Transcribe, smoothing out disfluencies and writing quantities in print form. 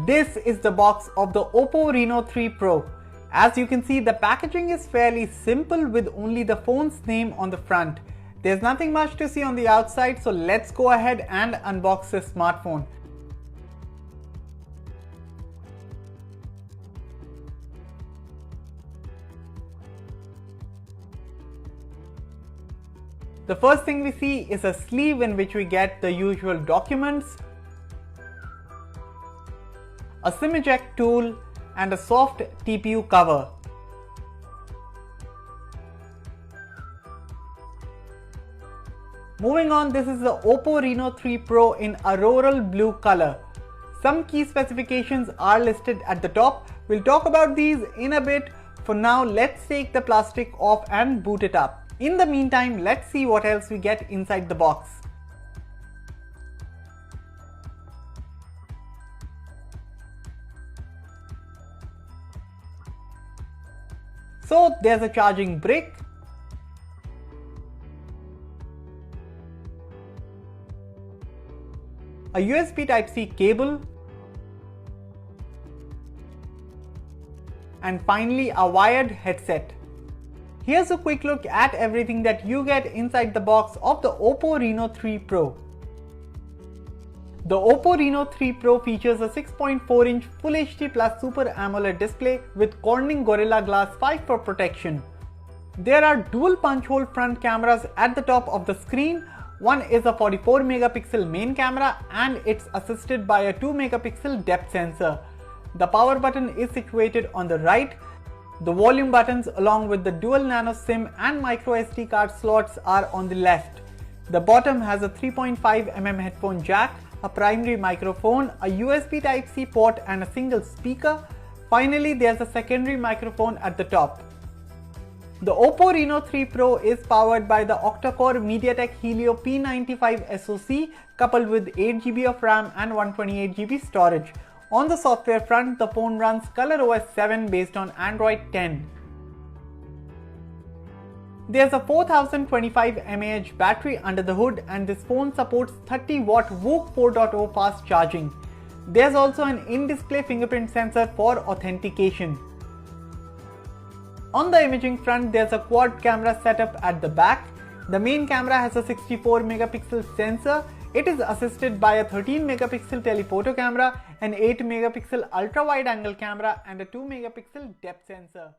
This is the box of the OPPO Reno 3 Pro. As you can see, the packaging is fairly simple with only the phone's name on the front. There's nothing much to see on the outside, so let's go ahead and unbox this smartphone. The first thing we see is a sleeve in which we get the usual documents, a SIM eject tool, and a soft TPU cover. Moving on, this is the OPPO Reno 3 Pro in Auroral blue color. Some key specifications are listed at the top. We'll talk about these in a bit. For now, let's take the plastic off and boot it up. In the meantime, let's see what else we get inside the box. So there's a charging brick, a USB Type-C cable, and finally a wired headset. Here's a quick look at everything that you get inside the box of the OPPO Reno 3 Pro. The OPPO Reno 3 Pro features a 6.4-inch Full HD Plus Super AMOLED display with Corning Gorilla Glass 5 for protection. There are dual punch-hole front cameras at the top of the screen. One is a 44 megapixel main camera and it's assisted by a 2 megapixel depth sensor. The power button is situated on the right. The volume buttons along with the dual nano SIM and micro SD card slots are on the left. The bottom has a 3.5mm headphone jack, a primary microphone, a USB Type-C port and a single speaker. Finally, there's a secondary microphone at the top. The OPPO Reno 3 Pro is powered by the octa-core MediaTek Helio P95 SoC coupled with 8GB of RAM and 128GB storage. On the software front, the phone runs ColorOS 7 based on Android 10. There's a 4025 mAh battery under the hood and this phone supports 30-watt VOOC 4.0 fast charging. There's also an in-display fingerprint sensor for authentication. On the imaging front, there's a quad camera setup at the back. The main camera has a 64 megapixel sensor. It is assisted by a 13 megapixel telephoto camera, an 8 megapixel ultra wide angle camera and a 2 megapixel depth sensor.